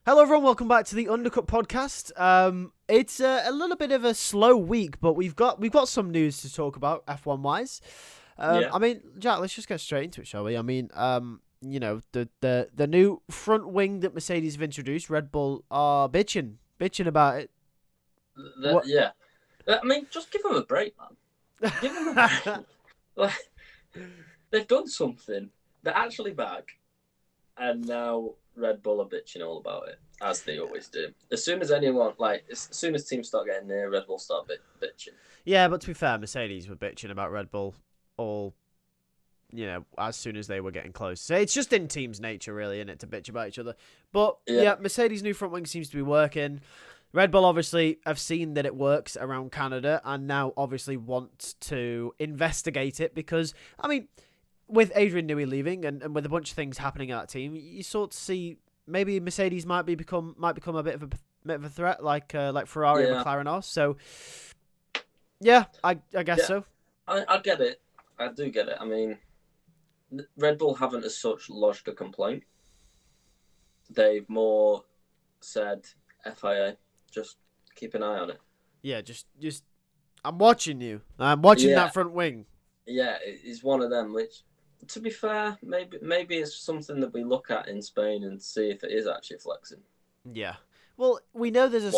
Hello everyone, welcome back to the Undercut podcast. It's a little bit of a slow week, but we've got some news to talk about F1 wise. Yeah. I mean, Jack, let's just get straight into it, shall we? I mean, the new front wing that Mercedes have introduced, Red Bull are bitching about it. What? Yeah. I mean, just give them a break, man. Give them a break. Like, they've done something. They're actually back, and now Red Bull are bitching all about it, as they always do. As soon as teams start getting near, Red Bull start bitching. Yeah, but to be fair, Mercedes were bitching about Red Bull all, as soon as they were getting close. So it's just in teams' nature, really, isn't it, to bitch about each other. But yeah, Mercedes' new front wing seems to be working. Red Bull obviously have seen that it works around Canada and now obviously want to investigate it because, I mean, with Adrian Newey leaving and with a bunch of things happening at that team, you sort of see maybe Mercedes might become a bit of a threat like Ferrari and McLaren are. So yeah, I guess so. I get it. I do get it. I mean, Red Bull haven't as such lodged a complaint. They've more said FIA, just keep an eye on it. Yeah, just I'm watching you. I'm watching that front wing. Yeah, it's one of them which, to be fair, maybe it's something that we look at in Spain and see if it is actually flexing. Yeah. Well, we know there's a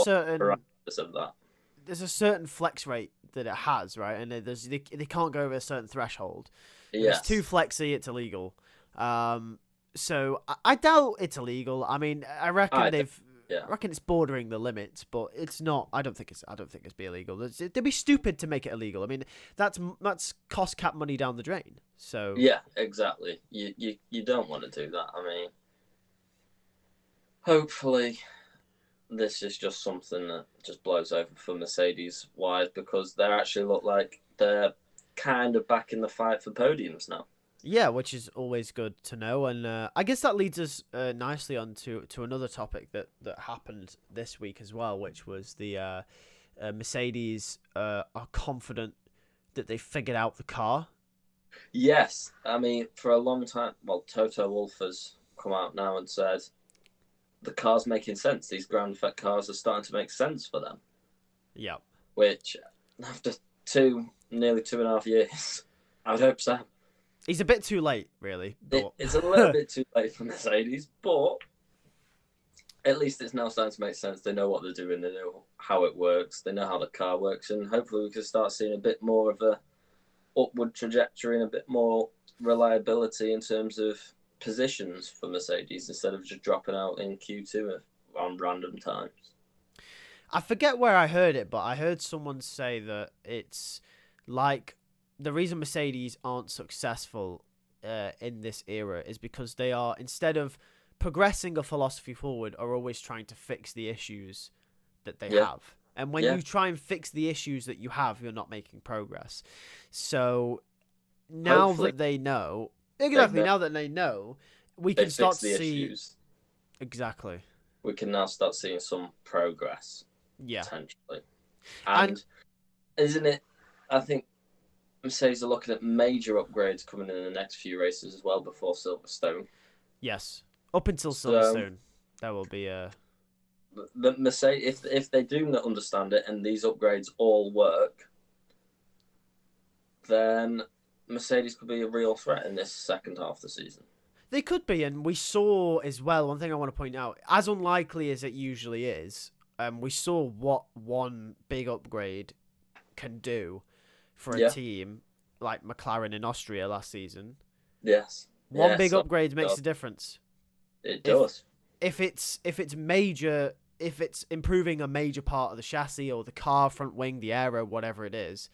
certain flex rate that it has, right? And they can't go over a certain threshold. If it's too flexy, it's illegal. So I doubt it's illegal. I mean, I reckon I reckon it's bordering the limits, but it's not. I don't think it's be illegal. They'd be stupid to make it illegal. I mean, that's cost cap money down the drain. So yeah, exactly. You don't want to do that. I mean, hopefully, this is just something that just blows over for Mercedes wise because they actually look like they're kind of back in the fight for podiums now. Yeah, which is always good to know, and I guess that leads us nicely on to another topic that happened this week as well, which was the Mercedes are confident that they figured out the car. Yes, I mean for a long time. Well, Toto Wolff has come out now and said the car's making sense. These ground effect cars are starting to make sense for them. Yeah, which after nearly 2.5 years, I would hope so. He's a bit too late, really. But... It's a little bit too late for Mercedes, but at least it's now starting to make sense. They know what they're doing. They know how it works. They know how the car works. And hopefully we can start seeing a bit more of a upward trajectory and a bit more reliability in terms of positions for Mercedes instead of just dropping out in Q2 on random times. I forget where I heard it, but I heard someone say that it's like... The reason Mercedes aren't successful in this era is because they are, instead of progressing a philosophy forward, are always trying to fix the issues that they have. And when you try and fix the issues that you have, you're not making progress. So now that they know, we can start to see issues. Exactly. We can now start seeing some progress. Yeah. Potentially. And isn't it, I think, Mercedes are looking at major upgrades coming in the next few races as well before Silverstone. Yes, up until Silverstone, there will be a. The Mercedes, if they do not understand it and these upgrades all work, then Mercedes could be a real threat in this second half of the season. They could be, and we saw as well. One thing I want to point out, as unlikely as it usually is, we saw what one big upgrade can do for a team like McLaren in Austria last season. Yes. One big upgrade makes a difference. It does. If it's major, if it's improving a major part of the chassis or the car, front wing, the aero, whatever it is,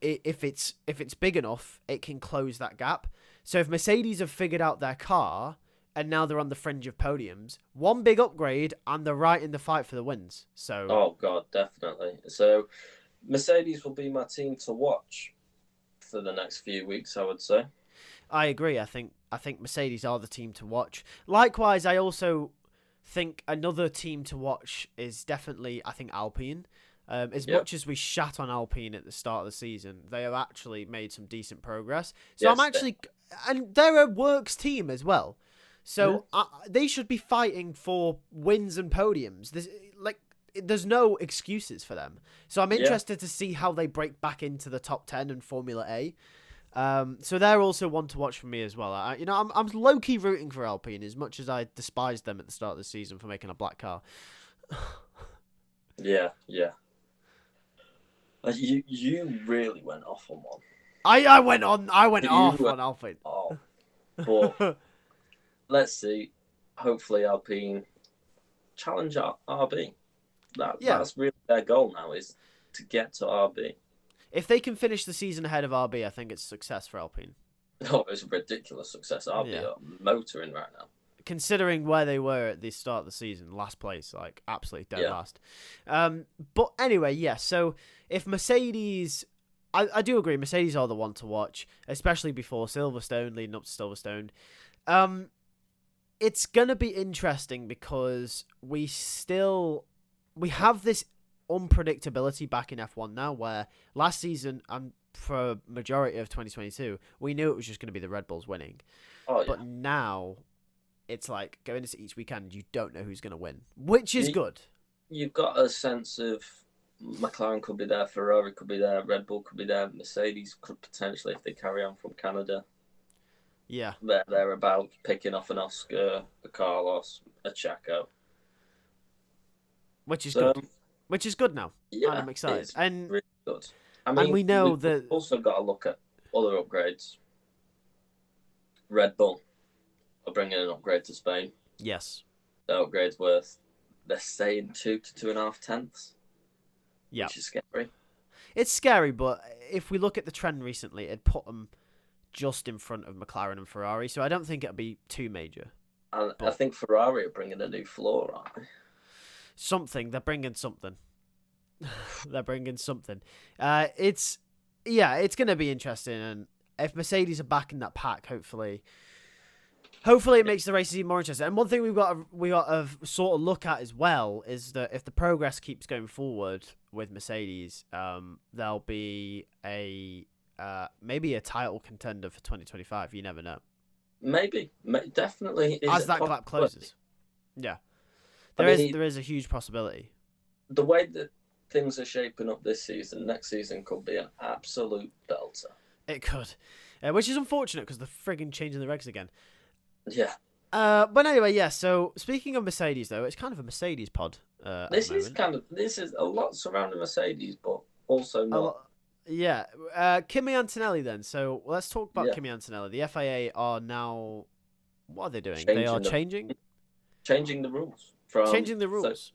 if it's big enough, it can close that gap. So if Mercedes have figured out their car and now they're on the fringe of podiums, one big upgrade and they're right in the fight for the wins. So oh god, definitely. So Mercedes will be my team to watch for the next few weeks, I would say. I agree. I think Mercedes are the team to watch. Likewise, I also think another team to watch is definitely, I think, Alpine. Much as we shat on Alpine at the start of the season, they have actually made some decent progress. So and they're a works team as well. So they should be fighting for wins and podiums. There's no excuses for them. So I'm interested to see how they break back into the top 10 in Formula A. So they're also one to watch for me as well. I'm low key rooting for Alpine as much as I despised them at the start of the season for making a black car. Yeah. You really went off on one. I went off on Alpine. Oh, but let's see. Hopefully, Alpine challenge RB. That's really their goal now, is to get to RB. If they can finish the season ahead of RB, I think it's a success for Alpine. Oh, it's a ridiculous success. RB are motoring right now. Considering where they were at the start of the season, last place, like absolutely dead last. But anyway, so if Mercedes, I do agree, Mercedes are the one to watch, especially before Silverstone, leading up to Silverstone. It's gonna be interesting because we have this unpredictability back in F1 now, where last season and for a majority of 2022 we knew it was just going to be the Red Bulls winning. But now it's like going into each weekend you don't know who's going to win, which is good. You've got a sense of McLaren could be there, Ferrari could be there, Red Bull could be there, Mercedes could potentially, if they carry on from Canada, they're about picking off an Oscar, a Carlos, a Checo, which is good. Which is good now. Yeah, and I'm excited. And really good. And we know that also got to look at other upgrades. Red Bull are bringing an upgrade to Spain. Yes. The upgrade's worth, they're saying 2 to 2.5 tenths. Yeah. Which is scary. It's scary, but if we look at the trend recently, it'd put them just in front of McLaren and Ferrari, so I don't think it'll be too major. And I think Ferrari are bringing a new floor, aren't they? They're bringing something. They're bringing something. It's going to be interesting, and if Mercedes are back in that pack, hopefully it makes the races even more interesting. And one thing we got to sort of look at as well is that if the progress keeps going forward with Mercedes, there'll be maybe a title contender for 2025. You never know. Maybe, definitely. As that gap closes. Yeah. There is a huge possibility. The way that things are shaping up this season, next season could be an absolute belter. It could. Which is unfortunate because they're frigging changing the regs again. Yeah. But anyway, so speaking of Mercedes, though, it's kind of a Mercedes pod. This is a lot surrounding Mercedes, but also not. Kimi Antonelli then. So let's talk about Kimi Antonelli. The FIA are now... What are they doing? Changing the rules. Changing the rules.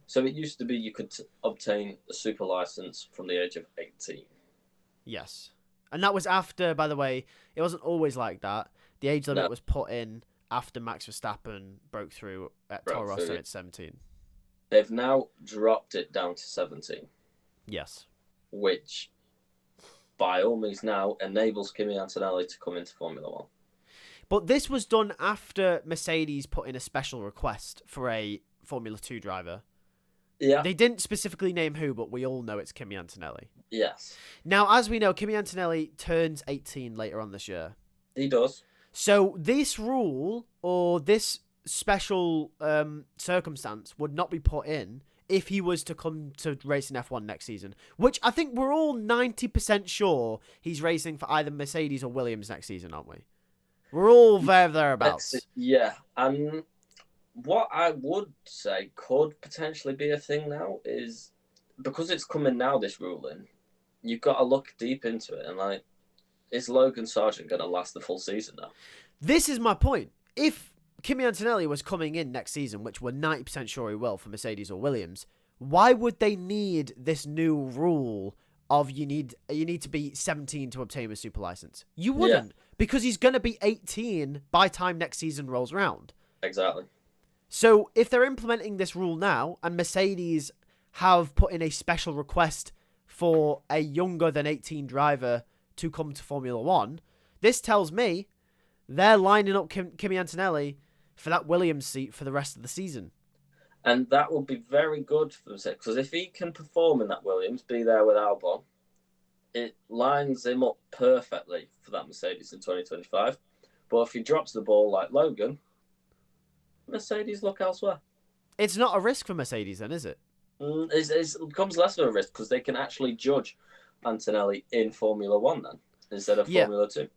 So it used to be you could obtain a super license from the age of 18. Yes. And that was after, by the way, it wasn't always like that. The age limit was put in after Max Verstappen broke through at Toro Rosso at 17. They've now dropped it down to 17. Yes. Which, by all means now, enables Kimi Antonelli to come into Formula 1. But this was done after Mercedes put in a special request for a Formula 2 driver. Yeah. They didn't specifically name who, but we all know it's Kimi Antonelli. Yes. Now, as we know, Kimi Antonelli turns 18 later on this year. He does. So this rule or this special circumstance would not be put in if he was to come to race in F1 next season, which I think we're all 90% sure he's racing for either Mercedes or Williams next season, aren't we? We're all thereabouts. Yeah, and what I would say could potentially be a thing now is, because it's coming now, this ruling, you've got to look deep into it, and like, is Logan Sargent going to last the full season now? This is my point. If Kimi Antonelli was coming in next season, which we're 90% sure he will for Mercedes or Williams, why would they need this new rule of you need to be 17 to obtain a super license? You wouldn't, because he's going to be 18 by time next season rolls around. Exactly. So if they're implementing this rule now, and Mercedes have put in a special request for a younger than 18 driver to come to Formula 1, this tells me they're lining up Kimi Antonelli for that Williams seat for the rest of the season. And that would be very good for Mercedes, because if he can perform in that Williams, be there with Albon, it lines him up perfectly for that Mercedes in 2025. But if he drops the ball like Logan, Mercedes look elsewhere. It's not a risk for Mercedes then, is it? It becomes less of a risk because they can actually judge Antonelli in Formula One then instead of Yeah. Formula Two.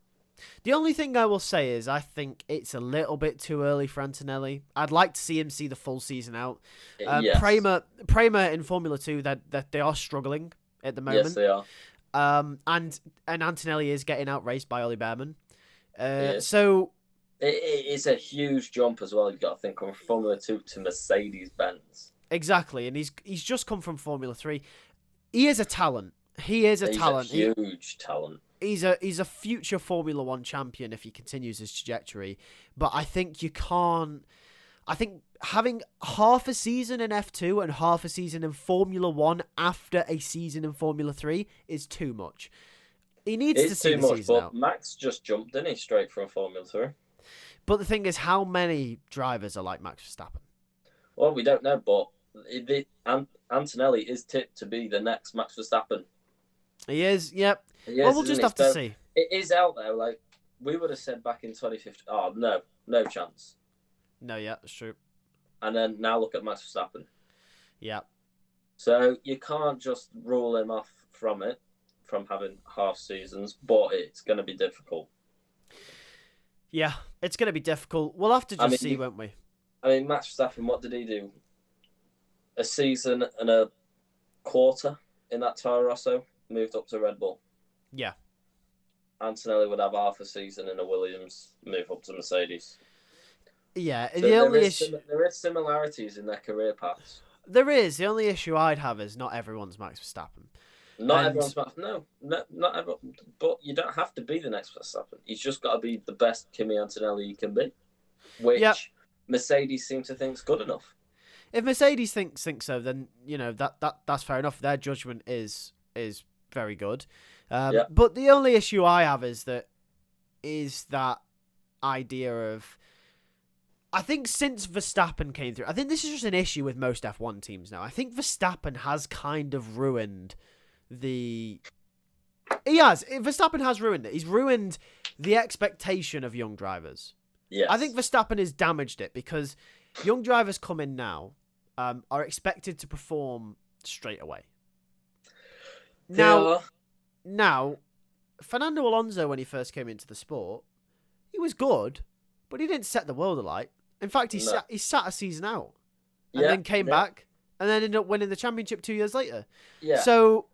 The only thing I will say is I think it's a little bit too early for Antonelli. I'd like to see him see the full season out. Yes. Prema in Formula 2, that they are struggling at the moment. Yes, they are. And Antonelli is getting outraced by Ollie Behrman. Yes. So it's a huge jump as well. You've got to think from Formula 2 to Mercedes-Benz. exactly, and he's just come from Formula 3. He is a talent. He's a huge talent. He's a future Formula 1 champion if he continues his trajectory. But I think you can't. I think having half a season in F2 and half a season in Formula 1 after a season in Formula 3 is too much. He needs to see the season out. Max just jumped, didn't he, straight from Formula 3? But the thing is, how many drivers are like Max Verstappen? Well, we don't know, but Antonelli is tipped to be the next Max Verstappen. He is, yep. He Well, is, we'll just isn't have he? to So see. it is out there. Like we would have said back in 2015. Oh no chance. No, yeah, that's true. And then now look at Max Verstappen. Yeah. So you can't just rule him off from having half seasons, but it's going to be difficult. Yeah, it's going to be difficult. We'll have to just see, won't we? I mean, Max Verstappen, what did he do? A season and a quarter in that Toro Rosso, moved up to Red Bull. Yeah. Antonelli would have half a season in a Williams, move up to Mercedes. Yeah, So the only issue... there is similarities in their career paths. There is. The only issue I'd have is not everyone's Max Verstappen. Everyone's Max. No, not everyone. But you don't have to be the next Verstappen. He's just got to be the best Kimi Antonelli he can be, which Mercedes seem to think is good enough. If Mercedes think so, then that's fair enough. Their judgment is very good. But the only issue I have is that idea of, I think since Verstappen came through, I think this is just an issue with most F1 teams now. I think Verstappen has kind of ruined Verstappen has ruined it. He's ruined the expectation of young drivers. Yes. I think Verstappen has damaged it because young drivers come in now, are expected to perform straight away. Now, Fernando Alonso, when he first came into the sport, he was good, but he didn't set the world alight. In fact, he sat a season out and then came back and then ended up winning the championship 2 years later. Yeah. So,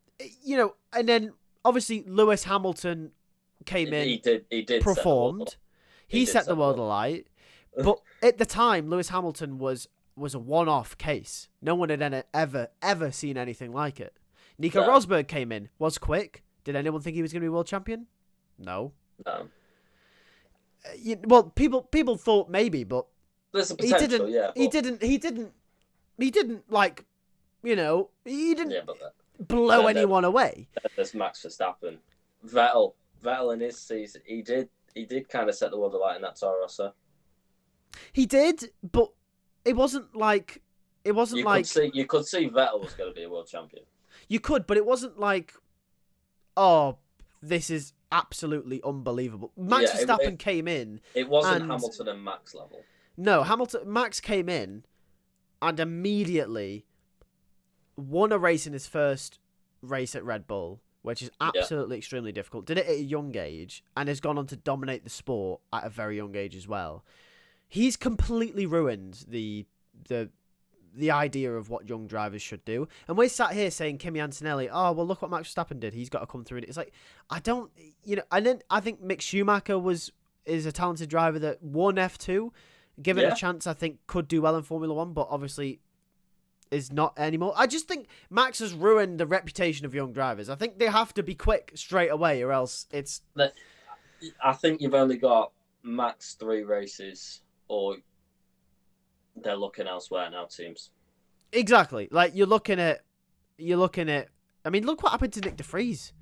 and then obviously Lewis Hamilton came in, he did performed. He set the world alight. But at the time, Lewis Hamilton was a one-off case. No one had ever seen anything like it. Nico Rosberg came in, was quick. Did anyone think he was going to be world champion? No. Well, people thought maybe, but there's a potential. He didn't blow anyone away. There's Max Verstappen, Vettel in his season. He did kind of set the world alight in that Toro Rosso. He did, but it wasn't like you could see Vettel was going to be a world champion. You could, but it wasn't like, oh, this is absolutely unbelievable. Max Verstappen came in. It wasn't Hamilton and Max level. No, Max came in and immediately won a race in his first race at Red Bull, which is absolutely extremely difficult. Did it at a young age and has gone on to dominate the sport at a very young age as well. He's completely ruined the idea of what young drivers should do. And we're sat here saying Kimi Antonelli, oh, well, look what Max Verstappen did. He's got to come through. And it's like, I don't, and then I think Mick Schumacher is a talented driver that won F2. Given a chance, I think could do well in Formula 1, but obviously is not anymore. I just think Max has ruined the reputation of young drivers. I think they have to be quick straight away or else it's... I think you've only got max 3 races or they're looking elsewhere now, teams. Exactly. Like, you're looking at... I mean, look what happened to Nick de Vries.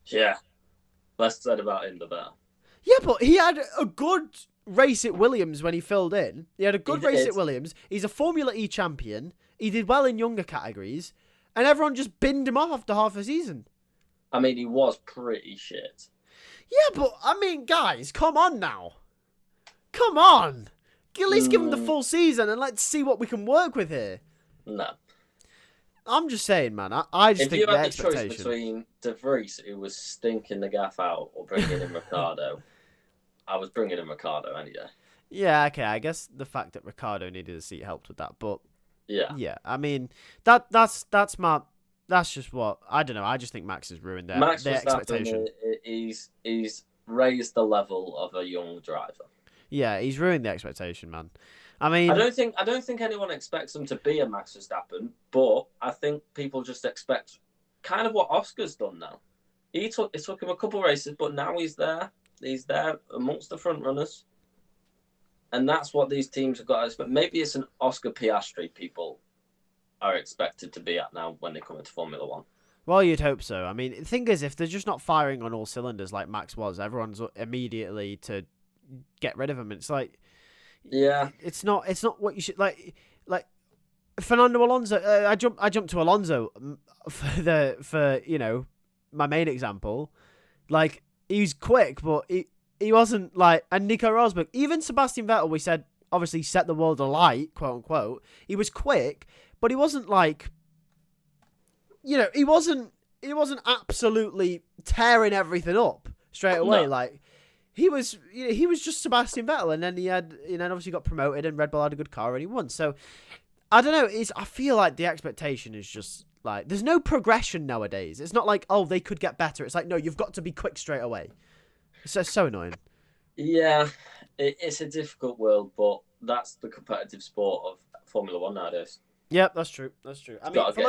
Yeah. Less said about him, the better. Yeah, but he had a good race at Williams when he filled in. He had a good race at Williams. He's a Formula E champion. He did well in younger categories. And everyone just binned him off after half a season. I mean, he was pretty shit. Yeah, but, I mean, guys, come on now. Come on. At least give him the full season and let's see what we can work with here. No. I'm just saying, man. I just think If you the had the choice expectation. between De Vries, who was stinking the gaff out, or bringing in Ricciardo, I was bringing in Ricciardo anyway. Yeah, okay. I guess the fact that Ricciardo needed a seat helped with that, but yeah. I mean that's just what I don't know. I just think Max has ruined their expectation. He's raised the level of a young driver. Yeah, he's ruined the expectation, man. I mean, I don't think anyone expects him to be a Max Verstappen, but I think people just expect kind of what Oscar's done now. It took him a couple of races, but now he's there. He's there amongst the front runners. And that's what these teams have got to expect. Maybe it's an Oscar Piastri people are expected to be at now when they come into Formula One. Well, you'd hope so. I mean, the thing is, if they're just not firing on all cylinders like Max was, everyone's immediately to get rid of him. It's like, yeah, it's not what you should like Fernando Alonso. I jumped to Alonso for my main example. Like, he's quick, but he wasn't like, and Nico Rosberg, even Sebastian Vettel, we said obviously set the world alight, quote unquote. He was quick, but he wasn't like, he wasn't absolutely tearing everything up straight away. No. Like, he was just Sebastian Vettel, and then he had, obviously got promoted, and Red Bull had a good car, and he won. So I don't know. I feel like the expectation is just like, there's no progression nowadays. It's not like, oh, they could get better. It's like, no, you've got to be quick straight away. It's so annoying. Yeah, it's a difficult world, but that's the competitive sport of Formula One nowadays. Yep, that's true. I mean, for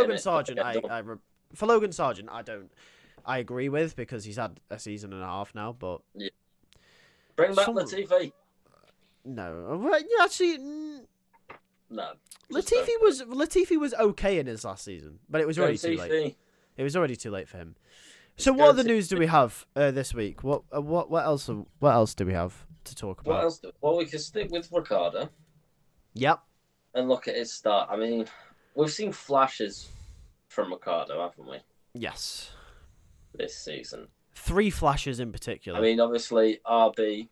Logan Sargent, I agree with, because he's had a season and a half now. But yeah. Bring back Latifi. No, well, yeah, actually, no. Latifi was okay in his last season, but it was already too late. It was already too late for him. So what other news do we have this week? What else do we have to talk about? What else? Well, we can stick with Ricciardo. Yep. And look at his start. I mean, we've seen flashes from Ricciardo, haven't we? Yes. This season. 3 flashes in particular. I mean, obviously, RB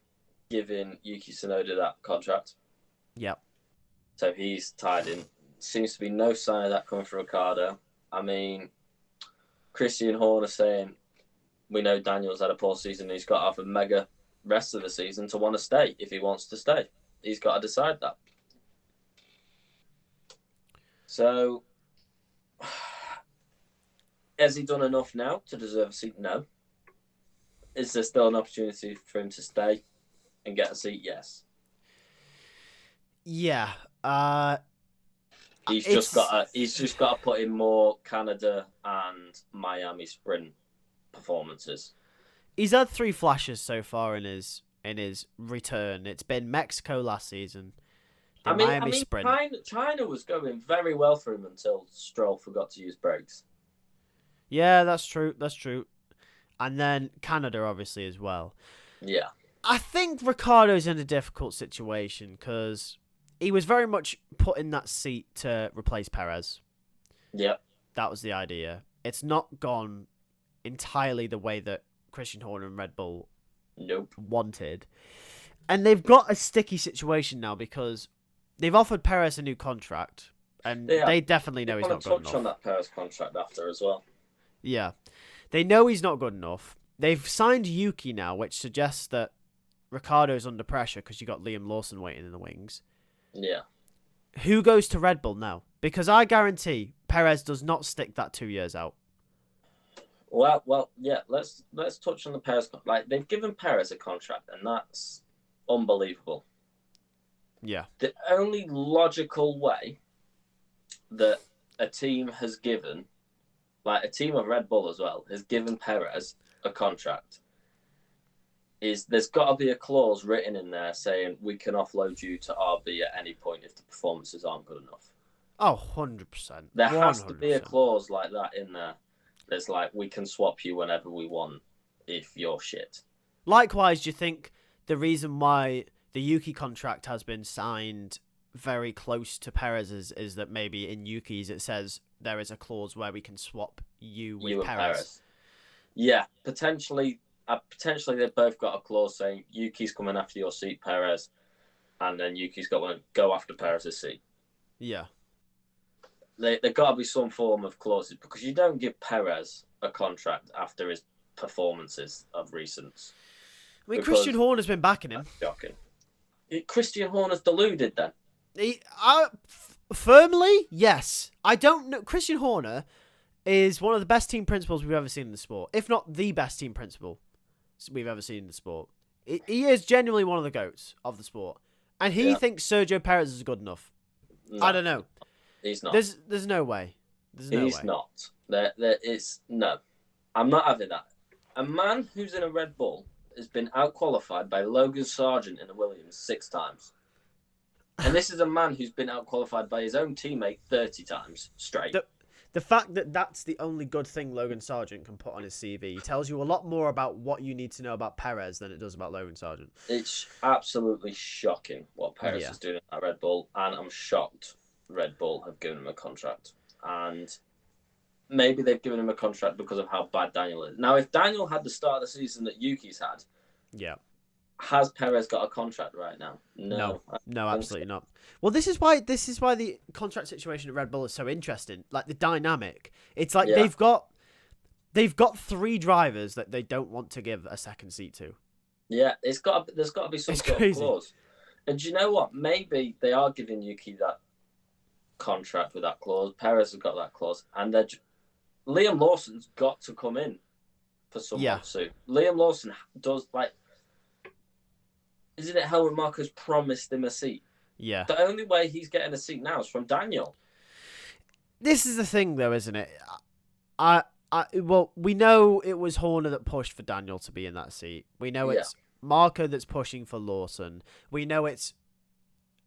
giving Yuki Tsunoda that contract. Yep. So he's tied in. Seems to be no sign of that coming from Ricciardo. I mean, Christian Horner saying, we know Daniel's had a poor season. He's got to have a mega rest of the season to want to stay. If he wants to stay, he's got to decide that. So, has he done enough now to deserve a seat? No. Is there still an opportunity for him to stay and get a seat? Yes. Yeah. He's just got to put in more Canada and Miami sprint performances. He's had 3 flashes so far in his return. It's been Mexico last season, Miami sprint. China was going very well for him until Stroll forgot to use brakes. Yeah, that's true. And then Canada, obviously, as well. Yeah. I think Ricciardo's in a difficult situation because he was very much put in that seat to replace Perez. Yep. That was the idea. It's not gone entirely the way that Christian Horner and Red Bull wanted. And they've got a sticky situation now because they've offered Perez a new contract, and they definitely know he's not good enough. Touch on that Perez contract after as well. Yeah. They know he's not good enough. They've signed Yuki now, which suggests that Ricciardo's under pressure because you got Liam Lawson waiting in the wings. Yeah. Who goes to Red Bull now? Because I guarantee Perez does not stick that 2 years out. Well, yeah. Let's touch on the Perez. Like, they've given Perez a contract, and that's unbelievable. Yeah. The only logical way that a team has given, like a team of Red Bull as well, has given Perez a contract, is there's got to be a clause written in there saying we can offload you to RB at any point if the performances aren't good enough. Oh, 100%. There has to be a clause like that in there that's like, we can swap you whenever we want if you're shit. Likewise, do you think the reason why the Yuki contract has been signed very close to Perez's is that maybe in Yuki's it says there is a clause where we can swap you with Perez? Yeah, potentially they've both got a clause saying Yuki's coming after your seat, Perez, and then Yuki's got to go after Perez's seat. Yeah. There got to be some form of clauses because you don't give Perez a contract after his performances of recent. I mean, Christian Horner's been backing him. Shocking. Christian Horner's deluded then. Firmly, yes. I don't know. Christian Horner is one of the best team principals we've ever seen in the sport, if not the best team principal we've ever seen in the sport. He is genuinely one of the GOATs of the sport, and he thinks Sergio Perez is good enough. No, I don't know. He's not. There's no way. He's not. There is no. I'm not having that. A man who's in a Red Bull has been outqualified by Logan Sargent in a Williams 6 times. And this is a man who's been outqualified by his own teammate 30 times straight. The fact that that's the only good thing Logan Sargent can put on his CV tells you a lot more about what you need to know about Perez than it does about Logan Sargent. It's absolutely shocking what Perez is doing at Red Bull, and I'm shocked Red Bull have given him a contract. And maybe they've given him a contract because of how bad Daniel is. Now, if Daniel had the start of the season that Yuki's had, has Perez got a contract right now? No, absolutely not. Well, this is why the contract situation at Red Bull is so interesting. Like the dynamic, it's like they've got 3 drivers that they don't want to give a second seat to. Yeah, there's got to be some sort of clause. And do you know what? Maybe they are giving Yuki that contract with that clause. Perez has got that clause, and Liam Lawson's got to come in for someone soon. Liam Lawson does Isn't it Helmut Marko's promised him a seat? Yeah. The only way he's getting a seat now is from Daniel. This is the thing, though, isn't it? Well, we know it was Horner that pushed for Daniel to be in that seat. We know it's Marko that's pushing for Lawson. We know it's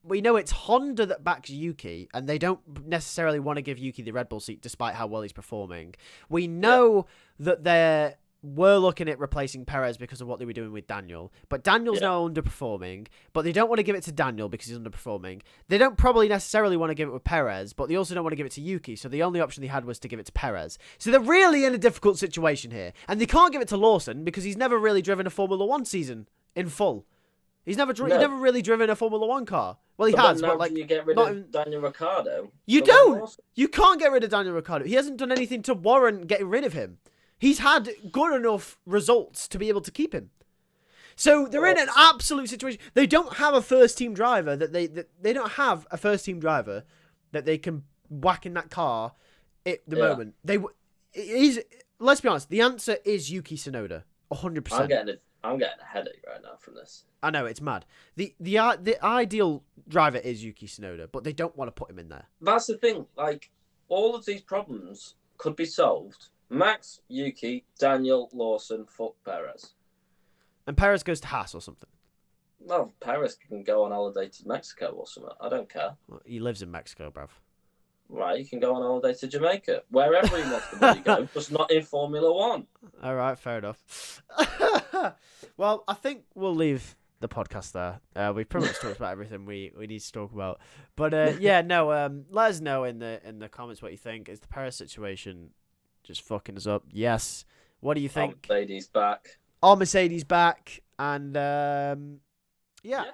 Honda that backs Yuki, and they don't necessarily want to give Yuki the Red Bull seat despite how well he's performing. We know that they were looking at replacing Perez because of what they were doing with Daniel, but Daniel's now underperforming, but they don't want to give it to Daniel because he's underperforming. They don't probably necessarily want to give it with Perez, but they also don't want to give it to Yuki, so the only option they had was to give it to Perez. So they're really in a difficult situation here, and they can't give it to Lawson because he's never really driven a Formula 1 season in full. He's never really driven a Formula 1 car. Well, he has, but like, you get rid of Daniel Ricciardo. You don't. You can't get rid of Daniel Ricciardo. He hasn't done anything to warrant getting rid of him. He's had good enough results to be able to keep him. So they're in an absolute situation. They don't have a first team driver that they don't have a first team driver that they can whack in that car at the moment. Let's be honest. The answer is Yuki Tsunoda, 100%. I'm getting a headache right now from this. I know, it's mad. The ideal driver is Yuki Tsunoda, but they don't want to put him in there. That's the thing. Like, all of these problems could be solved. Max, Yuki, Daniel, Lawson, fuck Perez. And Perez goes to Haas or something. Well, Perez can go on holiday to Mexico or something. I don't care. Well, he lives in Mexico, bruv. Right, he can go on holiday to Jamaica. Wherever he wants to bloody go, just not in Formula 1. All right, fair enough. Well, I think we'll leave the podcast there. We've pretty much talked about everything we need to talk about. But let us know in the comments what you think. Is the Perez situation just fucking us up? Yes. What do you think? Mercedes back. Mercedes back. And yeah.